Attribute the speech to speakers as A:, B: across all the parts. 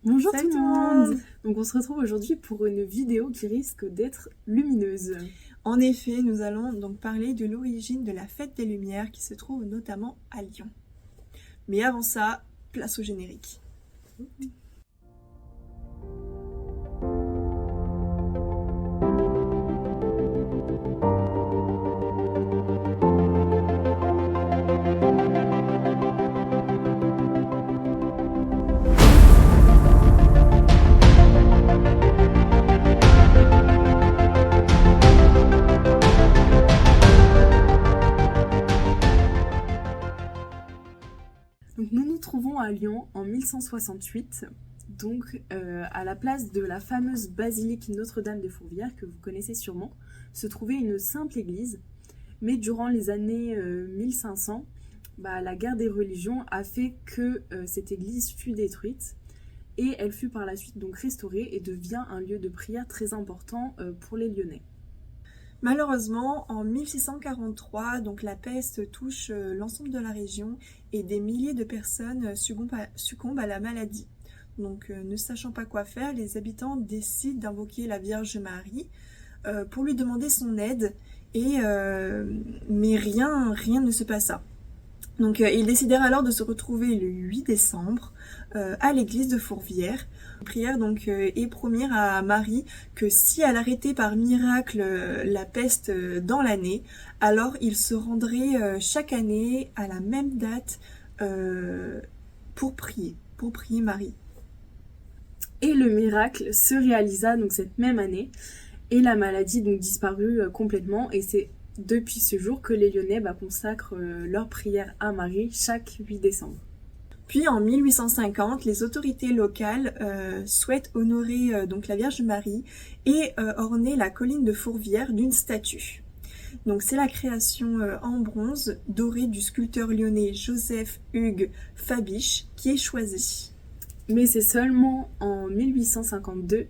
A: Bonjour
B: Salut
A: tout
B: tout
A: le
B: le
A: monde!
B: monde!
A: Donc on se retrouve aujourd'hui pour une vidéo qui risque d'être lumineuse.
B: En effet, nous allons donc parler de l'origine de la Fête des Lumières qui se trouve notamment à Lyon. Mais avant ça, place au générique.
A: Donc nous nous trouvons à Lyon en 1168, donc à la place de la fameuse basilique Notre-Dame de Fourvière que vous connaissez sûrement, se trouvait une simple église. Mais durant les années 1500, la guerre des religions a fait que cette église fut détruite et elle fut par la suite donc restaurée et devient un lieu de prière très important pour les Lyonnais.
B: Malheureusement, en 1643, donc la peste touche l'ensemble de la région et des milliers de personnes succombent à la maladie. Donc, ne sachant pas quoi faire, les habitants décident d'invoquer la Vierge Marie pour lui demander son aide, mais rien ne se passa. Donc ils décidèrent alors de se retrouver le 8 décembre à l'église de Fourvière. Ils prièrent donc et promirent à Marie que si elle arrêtait par miracle la peste dans l'année, alors ils se rendraient chaque année à la même date pour prier Marie.
A: Et le miracle se réalisa donc cette même année et la maladie donc disparut complètement, et c'est depuis ce jour que les Lyonnais consacrent leur prière à Marie chaque 8 décembre.
B: Puis en 1850, les autorités locales souhaitent honorer donc la Vierge Marie et orner la colline de Fourvière d'une statue. Donc c'est la création en bronze doré du sculpteur lyonnais Joseph Hugues Fabiche qui est choisie.
A: Mais c'est seulement en 1852,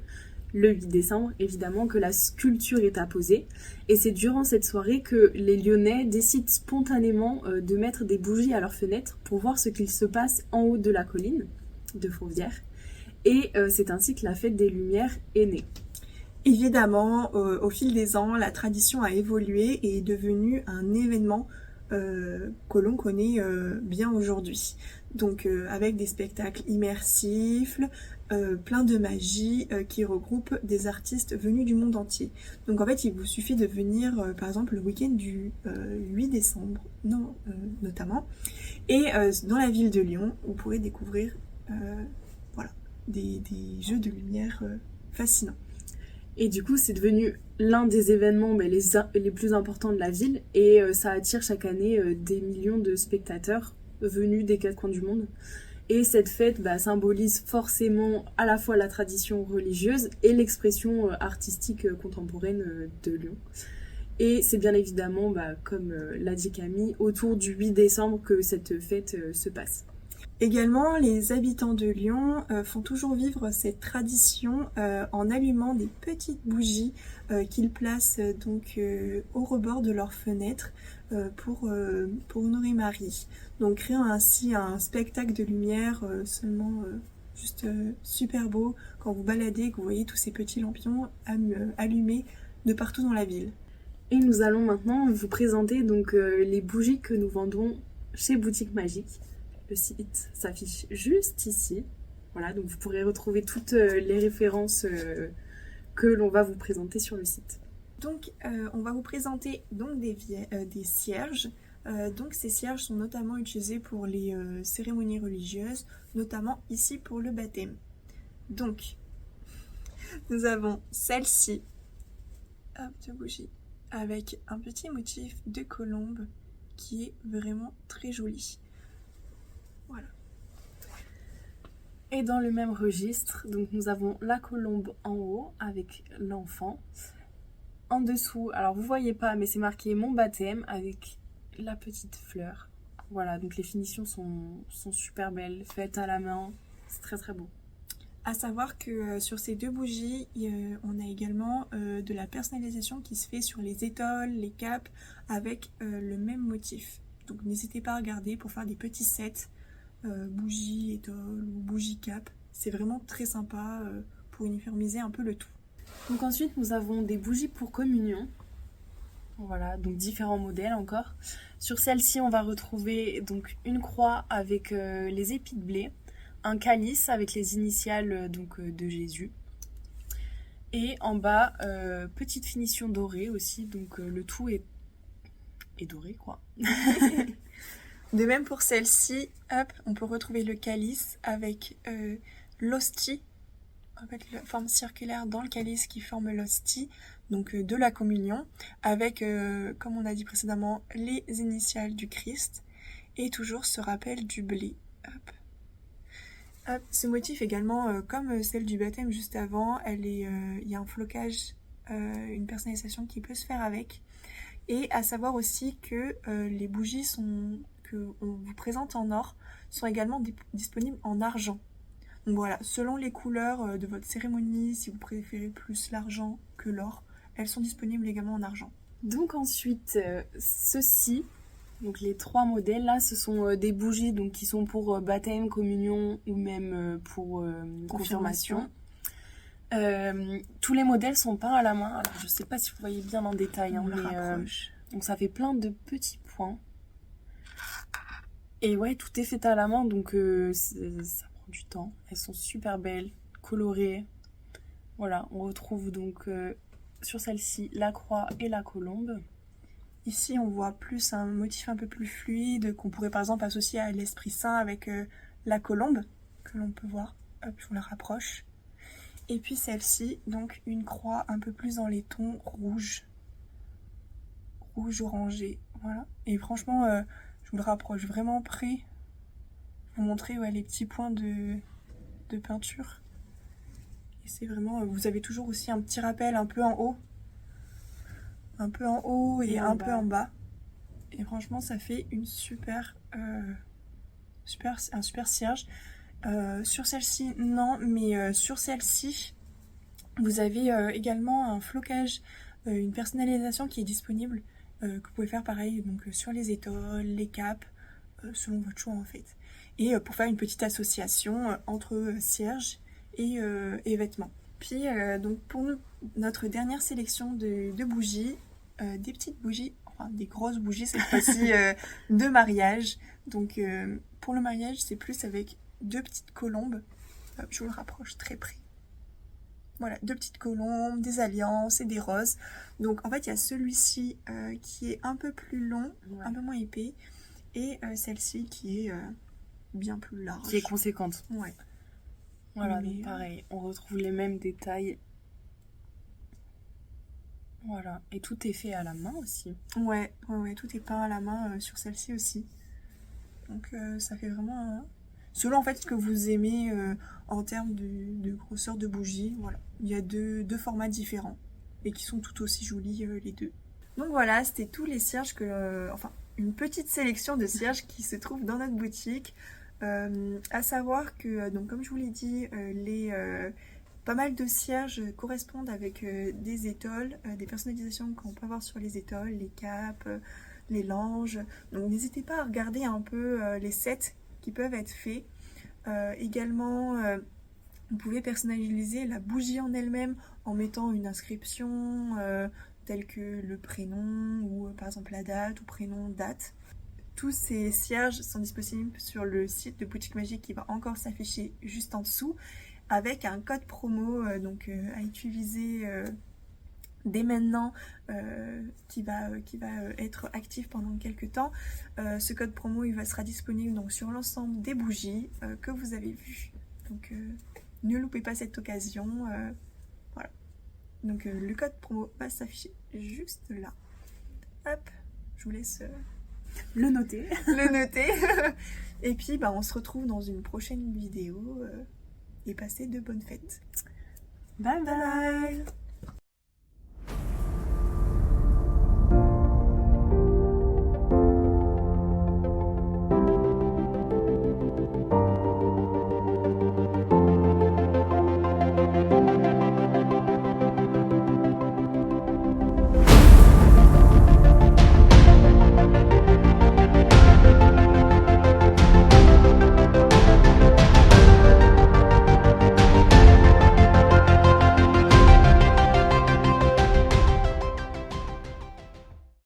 A: le 8 décembre évidemment, que la sculpture est apposée, et c'est durant cette soirée que les Lyonnais décident spontanément de mettre des bougies à leurs fenêtres pour voir ce qu'il se passe en haut de la colline de Fourvière, et c'est ainsi que la fête des Lumières est née.
B: Évidemment, au fil des ans, la tradition a évolué et est devenue un événement que l'on connaît bien aujourd'hui. Donc avec des spectacles immersifs, plein de magie qui regroupent des artistes venus du monde entier. Donc en fait, il vous suffit de venir par exemple le week-end du 8 décembre, notamment, et dans la ville de Lyon, vous pourrez découvrir des jeux de lumière fascinants.
A: Et du coup, c'est devenu l'un des événements les plus importants de la ville, et ça attire chaque année des millions de spectateurs venus des quatre coins du monde. Et cette fête symbolise forcément à la fois la tradition religieuse et l'expression artistique contemporaine de Lyon. Et c'est bien évidemment, comme l'a dit Camille, autour du 8 décembre que cette fête se passe.
B: Également, les habitants de Lyon font toujours vivre cette tradition en allumant des petites bougies qu'ils placent donc au rebord de leurs fenêtres pour honorer Marie. Donc créant ainsi un spectacle de lumière juste super beau quand vous baladez, que vous voyez tous ces petits lampions allumés de partout dans la ville.
A: Et nous allons maintenant vous présenter donc les bougies que nous vendons chez Boutique Magique. Le site s'affiche juste ici. Voilà, donc vous pourrez retrouver toutes les références que l'on va vous présenter sur le site.
B: Donc on va vous présenter donc des cierges. Donc ces cierges sont notamment utilisés pour les cérémonies religieuses, notamment ici pour le baptême. Donc nous avons celle-ci, de bougie, avec un petit motif de colombe qui est vraiment très joli. Voilà.
A: Et dans le même registre, donc nous avons la colombe en haut avec l'enfant. En dessous, alors vous voyez pas, mais c'est marqué mon baptême avec la petite fleur. Voilà, donc les finitions sont super belles, faites à la main, c'est très très beau.
B: À savoir que sur ces deux bougies, on a également de la personnalisation qui se fait sur les étoiles, les capes, avec le même motif. Donc n'hésitez pas à regarder pour faire des petits sets, bougies, étoiles ou bougies cap. c'est vraiment très sympa pour uniformiser un peu le tout.
A: Donc ensuite, nous avons des bougies pour communion. Voilà, donc différents modèles encore. Sur celle-ci, on va retrouver donc une croix avec les épis de blé, un calice avec les initiales de Jésus. Et en bas, petite finition dorée aussi, donc le tout est doré quoi.
B: De même pour celle-ci, hop, on peut retrouver le calice avec l'hostie, en fait la forme circulaire dans le calice qui forme l'hostie, donc de la communion, avec, comme on a dit précédemment, les initiales du Christ, et toujours ce rappel du blé. Hop. Hop. Ce motif également, comme celle du baptême juste avant, il y a un flocage, une personnalisation qui peut se faire avec. Et à savoir aussi que les bougies qu'on vous présente en or sont également disponibles en argent. Donc voilà, selon les couleurs de votre cérémonie, si vous préférez plus l'argent que l'or, elles sont disponibles également en argent.
A: Donc ensuite, ceux-ci, donc les 3 modèles là, ce sont des bougies donc, qui sont pour baptême, communion ou même pour confirmation. Tous les modèles sont peints à la main. Alors je sais pas si vous voyez bien en détail, hein, mais donc ça fait plein de petits points. Et ouais, tout est fait à la main, donc ça prend du temps. Elles sont super belles, colorées. Voilà, on retrouve donc sur celle-ci la croix et la colombe.
B: Ici, on voit plus un motif un peu plus fluide qu'on pourrait par exemple associer à l'Esprit Saint avec la colombe que l'on peut voir. Hop, je vous la rapproche. Et puis celle-ci, donc une croix un peu plus dans les tons rouge orangé. Voilà. Et franchement, je vous le rapproche vraiment près. Vous montrer les petits points de peinture. Et c'est vraiment, vous avez toujours aussi un petit rappel un peu en haut. Un peu en haut et un peu en bas. Et franchement, ça fait une un super cierge. Sur celle-ci, non, mais sur celle-ci, vous avez également un flocage, une personnalisation qui est disponible, que vous pouvez faire pareil donc, sur les étoiles, les capes, selon votre choix en fait. Et pour faire une petite association entre cierge et vêtements. Puis donc pour notre dernière sélection de bougies, des petites bougies, enfin des grosses bougies cette fois-ci de mariage. Donc pour le mariage, c'est plus avec 2 petites colombes. Hop, je vous le rapproche très près. Voilà, 2 petites colombes, des alliances et des roses. Donc en fait, il y a celui-ci qui est un peu plus long, un peu moins épais, et celle-ci qui est bien plus large.
A: Qui est conséquente.
B: Ouais.
A: Voilà, donc pareil, on retrouve les mêmes détails. Voilà, et tout est fait à la main aussi.
B: Ouais, tout est peint à la main sur celle-ci aussi. Donc ça fait vraiment... Selon en fait ce que vous aimez en termes de grosseur de bougie, voilà. Il y a deux formats différents et qui sont tout aussi jolis les deux. Donc voilà, c'était tous les cierges enfin une petite sélection de cierges qui se trouvent dans notre boutique. À savoir que, donc comme je vous l'ai dit, pas mal de cierges correspondent avec des étoiles, des personnalisations qu'on peut avoir sur les étoiles, les capes, les langes. Donc n'hésitez pas à regarder un peu les sets qui peuvent être faits. Également, vous pouvez personnaliser la bougie en elle-même en mettant une inscription telle que le prénom ou par exemple la date ou prénom, date. Tous ces cierges sont disponibles sur le site de Boutique Magique qui va encore s'afficher juste en dessous avec un code promo à utiliser dès maintenant qui va être actif pendant quelques temps. Ce code promo sera disponible donc, sur l'ensemble des bougies que vous avez vues. Donc ne loupez pas cette occasion. Voilà. Donc le code promo va s'afficher juste là. Hop, je vous laisse
A: le noter.
B: Et puis on se retrouve dans une prochaine vidéo et passez de bonnes fêtes.
A: Bye bye.